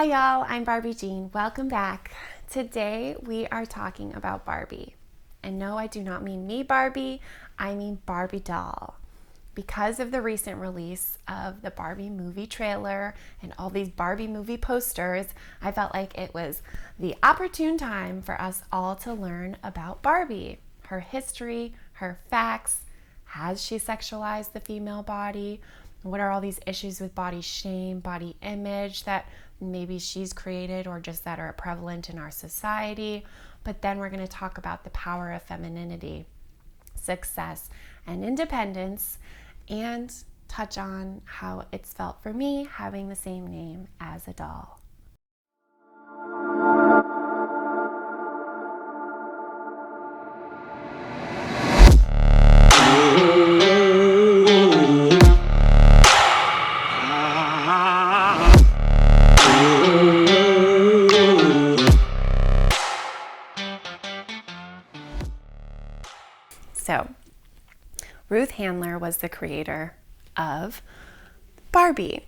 Hi y'all, I'm Barbie Jean. Welcome back. Today we are talking about Barbie. And no, I do not mean me Barbie, I mean Barbie doll. Because of the recent release of the Barbie movie trailer and all these Barbie movie posters, I felt like it was the opportune time for us all to learn about Barbie, her history, her facts. Has she sexualized the female body? What are all these issues with body shame, body image that maybe she's created or just that are prevalent in our society? But then we're going to talk about the power of femininity, success, and independence, and touch on how it's felt for me having the same name as a doll. So, Ruth Handler was the creator of Barbie.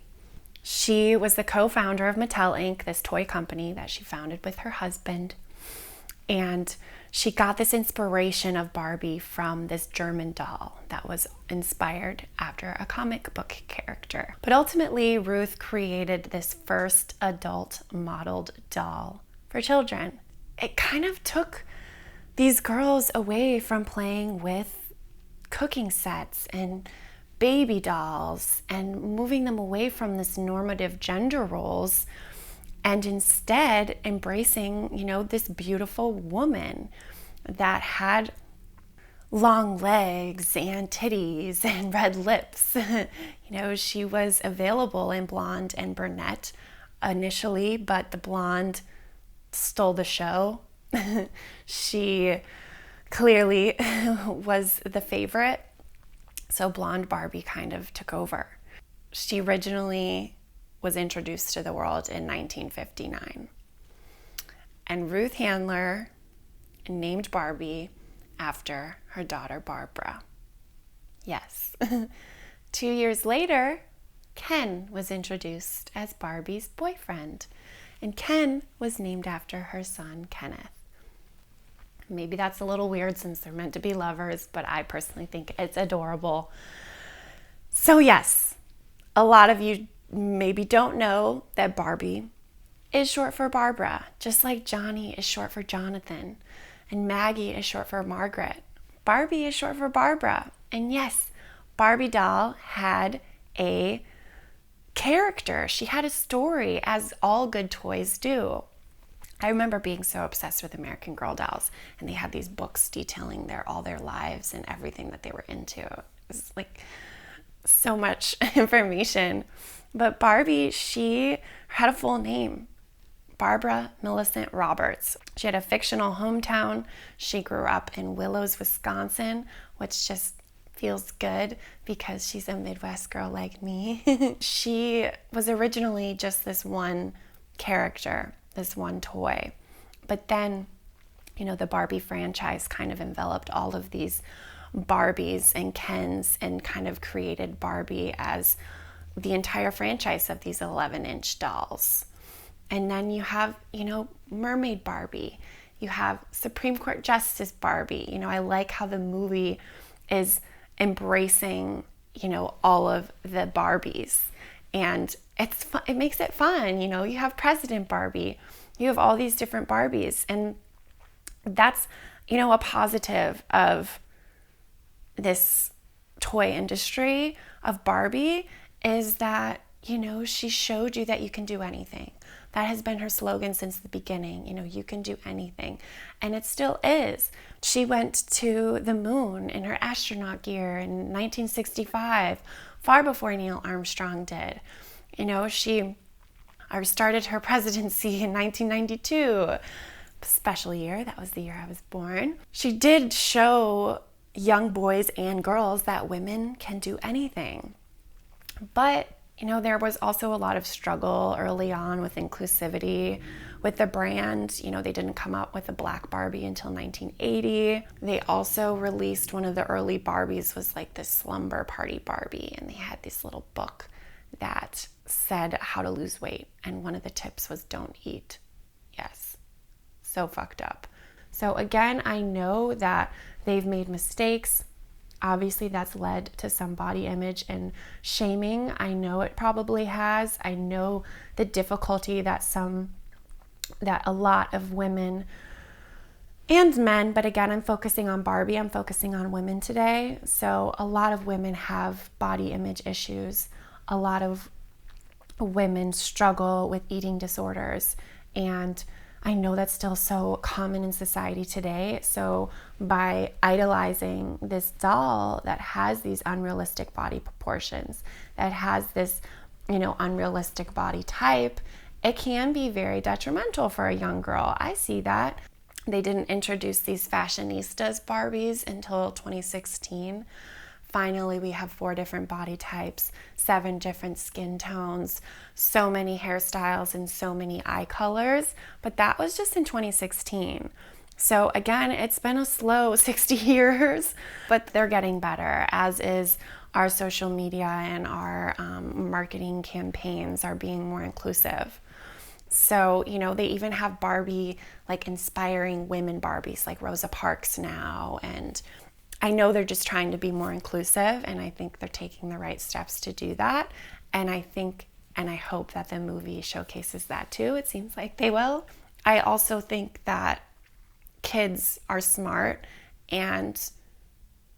She was the co-founder of Mattel Inc., this toy company that she founded with her husband. And she got this inspiration of Barbie from this German doll that was inspired after a comic book character. But ultimately, Ruth created this first adult modeled doll for children. It kind of took these girls away from playing with cooking sets and baby dolls and moving them away from this normative gender roles and instead embracing, this beautiful woman that had long legs and titties and red lips. She was available in blonde and brunette initially, but the blonde stole the show. She clearly was the favorite, so blonde Barbie kind of took over. She originally was introduced to the world in 1959, and Ruth Handler named Barbie after her daughter Barbara. Yes. 2 years later, Ken was introduced as Barbie's boyfriend, and Ken was named after her son Kenneth. Maybe that's a little weird since they're meant to be lovers, but I personally think it's adorable. So yes, a lot of you maybe don't know that Barbie is short for Barbara, just like Johnny is short for Jonathan, and Maggie is short for Margaret. Barbie is short for Barbara. And yes, Barbie doll had a character. She had a story, as all good toys do. I remember being so obsessed with American Girl dolls, and they had these books detailing all their lives and everything that they were into. It was like so much information. But Barbie, she had a full name, Barbara Millicent Roberts. She had a fictional hometown. She grew up in Willows, Wisconsin, which just feels good because she's a Midwest girl like me. She was originally just this one character, this one toy. But then, the Barbie franchise kind of enveloped all of these Barbies and Kens and kind of created Barbie as the entire franchise of these 11-inch dolls. And then you have, Mermaid Barbie. You have Supreme Court Justice Barbie. I like how the movie is embracing, all of the Barbies. And it's fun. It makes it fun. You have President Barbie. You have all these different Barbies. And that's, a positive of this toy industry of Barbie is that, she showed you that you can do anything. That has been her slogan since the beginning. You can do anything. And it still is. She went to the moon in her astronaut gear in 1965, far before Neil Armstrong did. She started her presidency in 1992. Special year. That was the year I was born. She did show young boys and girls that women can do anything. But there was also a lot of struggle early on with inclusivity with the brand. They didn't come out with a black Barbie until 1980. They also released one of the early Barbies was like the slumber party Barbie, and they had this little book that said how to lose weight, and one of the tips was don't eat. Yes, so fucked up. So again, I know that they've made mistakes. Obviously, that's led to some body image and shaming. I know it probably has. I know the difficulty that a lot of women and men, but again, I'm focusing on Barbie, I'm focusing on women today. So a lot of women have body image issues. A lot of women struggle with eating disorders, and I know that's still so common in society today. So by idolizing this doll that has these unrealistic body proportions, that has this, unrealistic body type, it can be very detrimental for a young girl. I see that. They didn't introduce these fashionistas Barbies until 2016. Finally, we have 4 different body types, 7 different skin tones, so many hairstyles, and so many eye colors. But that was just in 2016. So again, it's been a slow 60 years, but they're getting better, as is our social media, and our marketing campaigns are being more inclusive. So, they even have Barbie, like inspiring women Barbies, like Rosa Parks now. And I know they're just trying to be more inclusive, and I think they're taking the right steps to do that. And I think, and I hope that the movie showcases that too. It seems like they will. I also think that kids are smart, and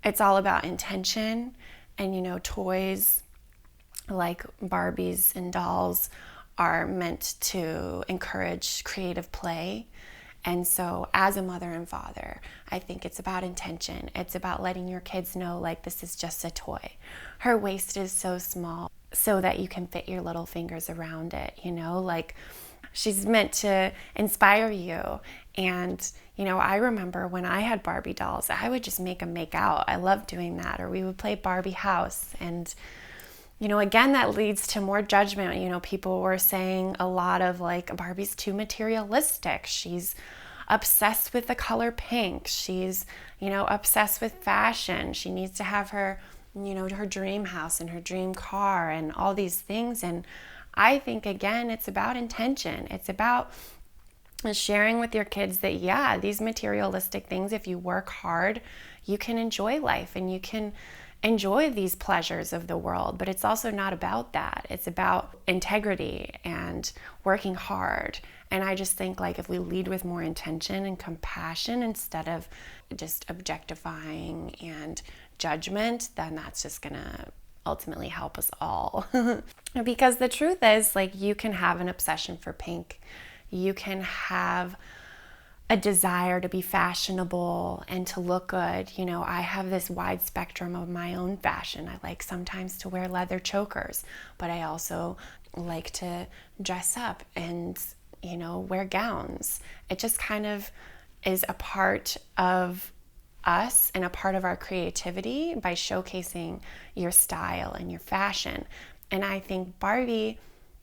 it's all about intention. And, toys like Barbies and dolls are meant to encourage creative play. And so as a mother and father, I think it's about intention. It's about letting your kids know, like, this is just a toy. Her waist is so small so that you can fit your little fingers around it, like she's meant to inspire you. And, I remember when I had Barbie dolls, I would just make them make out. I loved doing that. Or we would play Barbie house. And again, that leads to more judgment. People were saying a lot of like, Barbie's too materialistic. She's obsessed with the color pink. She's, obsessed with fashion. She needs to have her, her dream house and her dream car and all these things. And I think, again, it's about intention. It's about sharing with your kids that, yeah, these materialistic things, if you work hard, you can enjoy life and you can enjoy these pleasures of the world. But it's also not about that. It's about integrity and working hard. And I just think, like, if we lead with more intention and compassion instead of just objectifying and judgment, then that's just gonna ultimately help us all. Because the truth is, like, you can have an obsession for pink. You can have a desire to be fashionable and to look good. I have this wide spectrum of my own fashion. I like sometimes to wear leather chokers, but I also like to dress up and, wear gowns. It just kind of is a part of us and a part of our creativity by showcasing your style and your fashion. And I think Barbie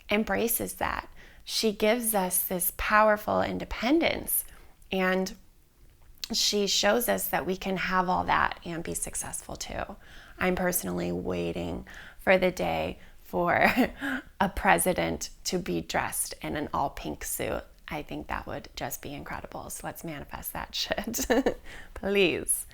embraces that. She gives us this powerful independence, and she shows us that we can have all that and be successful too. I'm personally waiting for the day for a president to be dressed in an all pink suit. I think that would just be incredible. So let's manifest that shit, please.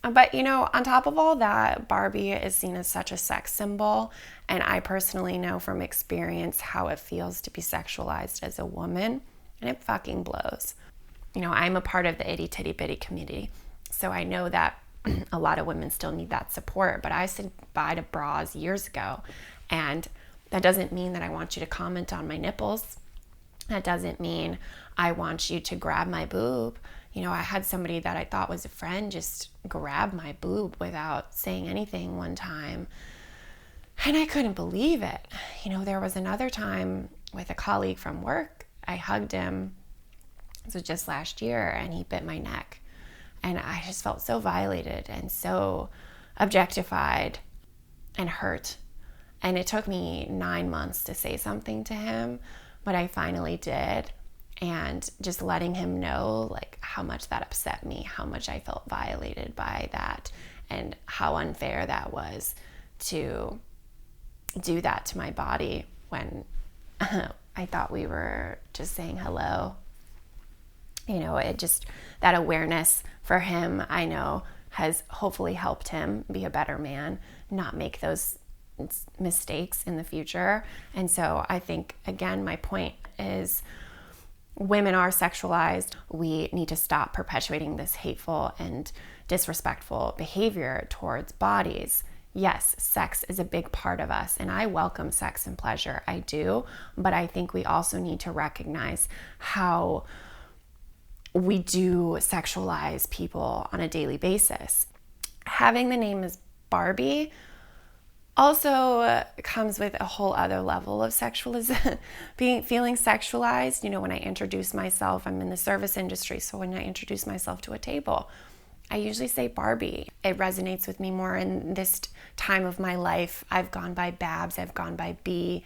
But, on top of all that, Barbie is seen as such a sex symbol. And I personally know from experience how it feels to be sexualized as a woman. And it fucking blows. I'm a part of the itty titty bitty community. So I know that a lot of women still need that support. But I said bye to bras years ago. And that doesn't mean that I want you to comment on my nipples. That doesn't mean I want you to grab my boob. I had somebody that I thought was a friend just grab my boob without saying anything one time. And I couldn't believe it. There was another time with a colleague from work. I hugged him. This was just last year, and he bit my neck. And I just felt so violated and so objectified and hurt. And it took me 9 months to say something to him, but I finally did. And just letting him know, like, how much that upset me, how much I felt violated by that, and how unfair that was to do that to my body. when I thought we were just saying hello. It just, that awareness for him, I know, has hopefully helped him be a better man, not make those mistakes in the future. And so I think, again, my point is women are sexualized. We need to stop perpetuating this hateful and disrespectful behavior towards bodies. Yes, sex is a big part of us, and I welcome sex and pleasure. I do, but I think we also need to recognize how we do sexualize people on a daily basis. Having the name as Barbie also comes with a whole other level of feeling sexualized. When I introduce myself, I'm in the service industry, so when I introduce myself to a table, I usually say Barbie. It resonates with me more in this time of my life. I've gone by Babs, I've gone by B.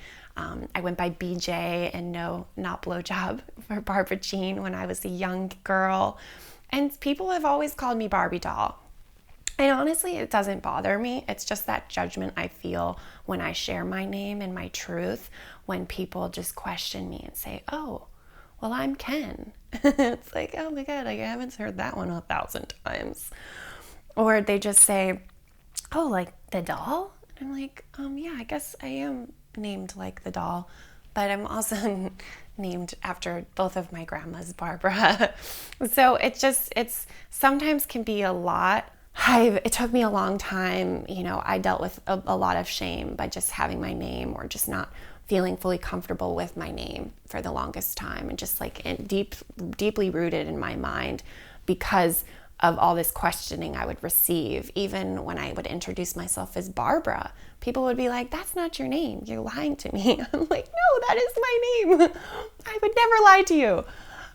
I went by BJ, and no, not blowjob, for Barbara Jean when I was a young girl. And people have always called me Barbie doll. And honestly, it doesn't bother me. It's just that judgment I feel when I share my name and my truth, when people just question me and say, oh, well, I'm Ken. It's like, oh my God, I haven't heard that one 1,000 times. Or they just say, oh, like the doll? I'm like, yeah, I guess I am named like the doll, but I'm also named after both of my grandmas, Barbara. So it's sometimes can be a lot. It took me a long time. I dealt with a lot of shame by just having my name, or just not feeling fully comfortable with my name for the longest time, and just like deeply rooted in my mind because of all this questioning I would receive. Even when I would introduce myself as Barbara, people would be like, that's not your name, you're lying to me. I'm like, no, that is my name. I would never lie to you.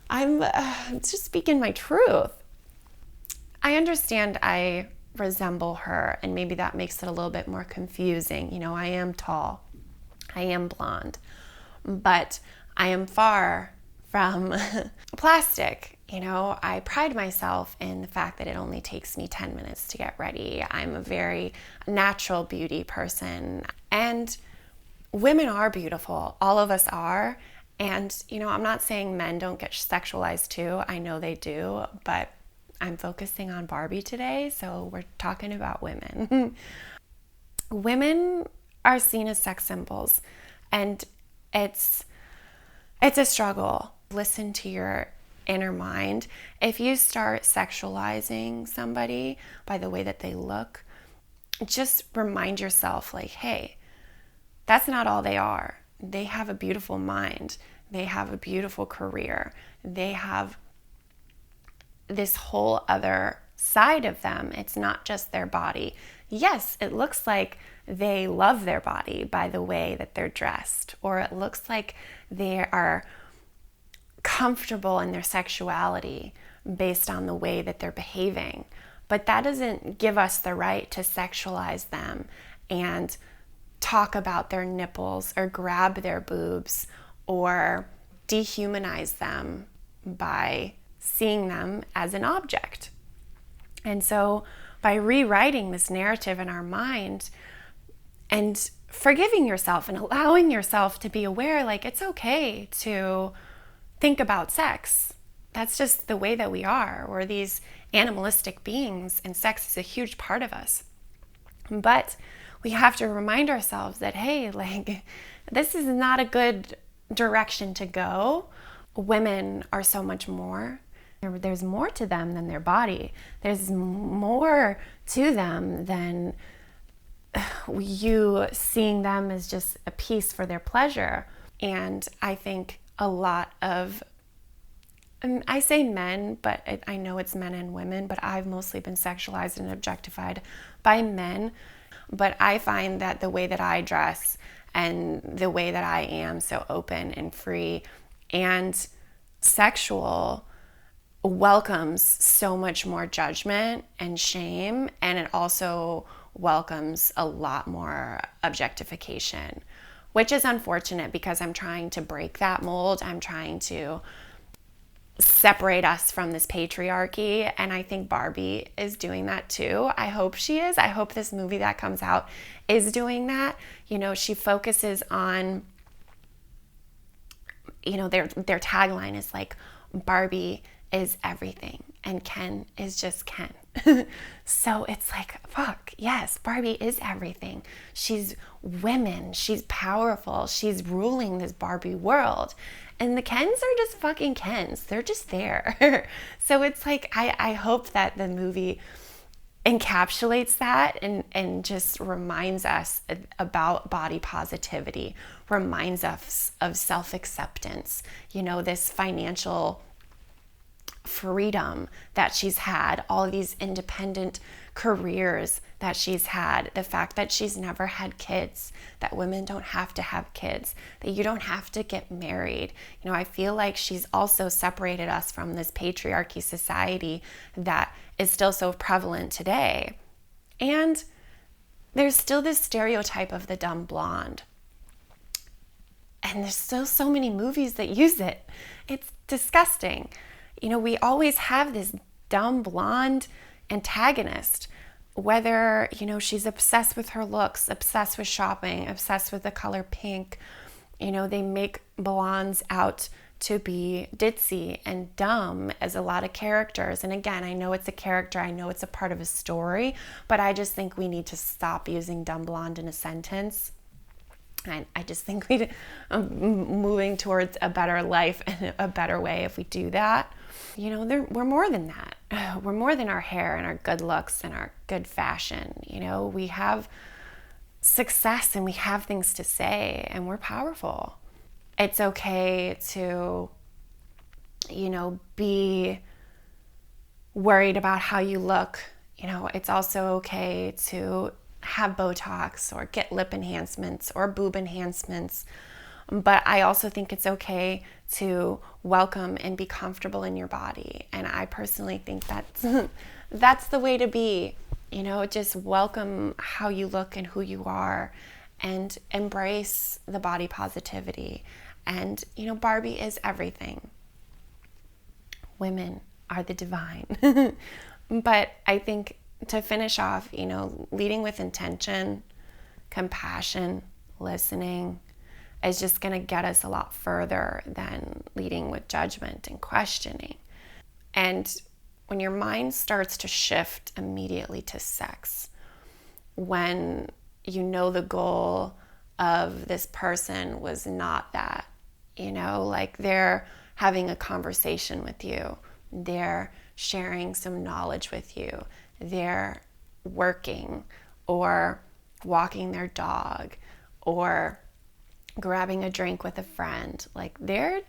I'm just speaking my truth. I understand I resemble her, and maybe that makes it a little bit more confusing. I am tall, I am blonde, but I am far from plastic. I pride myself in the fact that it only takes me 10 minutes to get ready. I'm a very natural beauty person, and women are beautiful. All of us are. And, I'm not saying men don't get sexualized too. I know they do, but I'm focusing on Barbie today, so we're talking about women. Women are seen as sex symbols, and it's a struggle. Listen to your inner mind. If you start sexualizing somebody by the way that they look, just remind yourself, like, hey, that's not all they are. They have a beautiful mind. They have a beautiful career. They have this whole other side of them. It's not just their body. Yes, it looks like they love their body by the way that they're dressed, or it looks like they are comfortable in their sexuality based on the way that they're behaving. But that doesn't give us the right to sexualize them and talk about their nipples or grab their boobs or dehumanize them by seeing them as an object. And so by rewriting this narrative in our mind and forgiving yourself and allowing yourself to be aware, like, it's okay to think about sex. That's just the way that we are. We're these animalistic beings, and sex is a huge part of us. But we have to remind ourselves that, hey, like, this is not a good direction to go. Women are so much more. There's more to them than their body. There's more to them than you seeing them as just a piece for their pleasure. And I think a lot of, I say men, but I know it's men and women, but I've mostly been sexualized and objectified by men. But I find that the way that I dress and the way that I am so open and free and sexual welcomes so much more judgment and shame, and it also welcomes a lot more objectification, which is unfortunate because I'm trying to break that mold. I'm trying to separate us from this patriarchy, and I think Barbie is doing that too. I hope she is. I hope this movie that comes out is doing that. She focuses on their tagline is like, Barbie is everything and Ken is just Ken. So it's like, fuck, yes, Barbie is everything. She's women, she's powerful, she's ruling this Barbie world. And the Kens are just fucking Kens. They're just there. So it's like, I hope that the movie encapsulates that and just reminds us about body positivity, reminds us of self-acceptance, this financial freedom that she's had, all of these independent careers that she's had, the fact that she's never had kids, that women don't have to have kids, that you don't have to get married. I feel like she's also separated us from this patriarchy society that is still so prevalent today. And there's still this stereotype of the dumb blonde. And there's still so many movies that use it. It's disgusting. We always have this dumb blonde antagonist, whether, she's obsessed with her looks, obsessed with shopping, obsessed with the color pink. They make blondes out to be ditzy and dumb as a lot of characters. And again, I know it's a character, I know it's a part of a story, but I just think we need to stop using dumb blonde in a sentence. And I just think we're moving towards a better life and a better way if we do that. We're more than that. We're more than our hair and our good looks and our good fashion. We have success and we have things to say and we're powerful. It's okay to, be worried about how you look. It's also okay to have Botox or get lip enhancements or boob enhancements. But I also think it's okay to welcome and be comfortable in your body. And I personally think that's the way to be. Just welcome how you look and who you are and embrace the body positivity. And, Barbie is everything. Women are the divine. But I think to finish off, leading with intention, compassion, listening is just going to get us a lot further than leading with judgment and questioning. And when your mind starts to shift immediately to sex, when the goal of this person was not that, like they're having a conversation with you, they're sharing some knowledge with you, they're working or walking their dog or grabbing a drink with a friend, like they're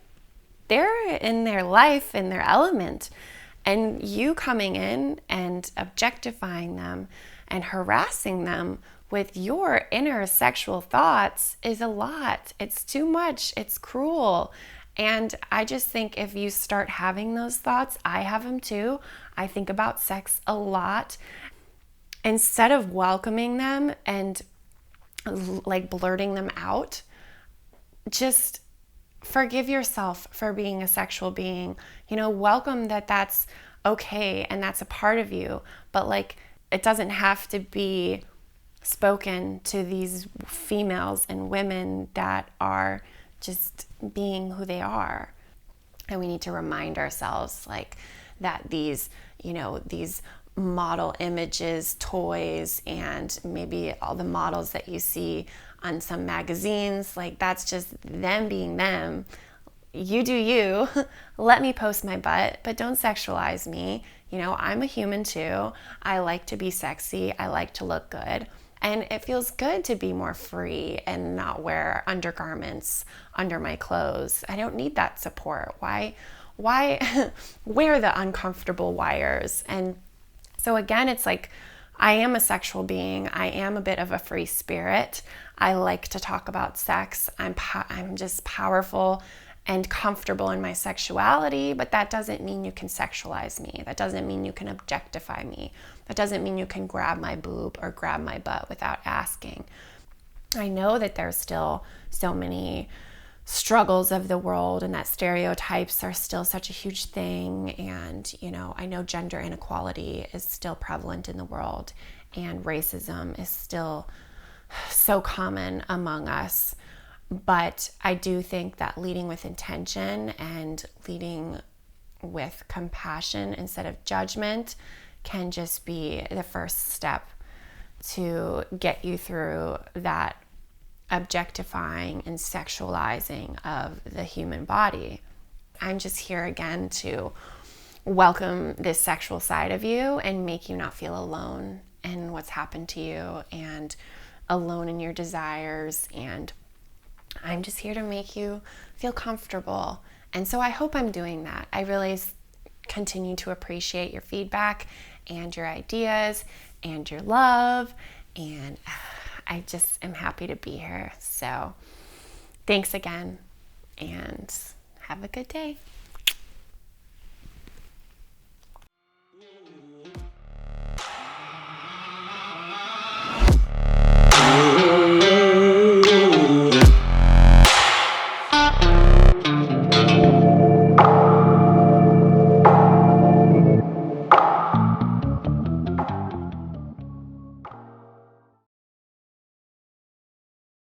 in their life, in their element, and you coming in and objectifying them and harassing them with your inner sexual thoughts is a lot. It's too much. It's cruel. And I just think if you start having those thoughts, I have them too. I think about sex a lot. Instead of welcoming them and like blurting them out, just forgive yourself for being a sexual being. Welcome that that's okay and that's a part of you. But like, it doesn't have to be spoken to these females and women that are just being who they are. And we need to remind ourselves like that these model images, toys, and maybe all the models that you see on some magazines, like that's just them being them. You do you. Let me post my butt, but don't sexualize me. I'm a human too. I like to be sexy. I like to look good. And it feels good to be more free and not wear undergarments under my clothes. I don't need that support. Why wear the uncomfortable wires? And so again, it's like, I am a sexual being. I am a bit of a free spirit. I like to talk about sex. I'm just powerful and comfortable in my sexuality, but that doesn't mean you can sexualize me. That doesn't mean you can objectify me. That doesn't mean you can grab my boob or grab my butt without asking. I know that there's still so many struggles of the world and that stereotypes are still such a huge thing. And, I know gender inequality is still prevalent in the world and racism is still so common among us. But I do think that leading with intention and leading with compassion instead of judgment can just be the first step to get you through that objectifying and sexualizing of the human body. I'm just here again to welcome this sexual side of you and make you not feel alone in what's happened to you and alone in your desires. And I'm just here to make you feel comfortable. And so I hope I'm doing that. I really continue to appreciate your feedback and your ideas and your love. And I just am happy to be here. So thanks again and have a good day.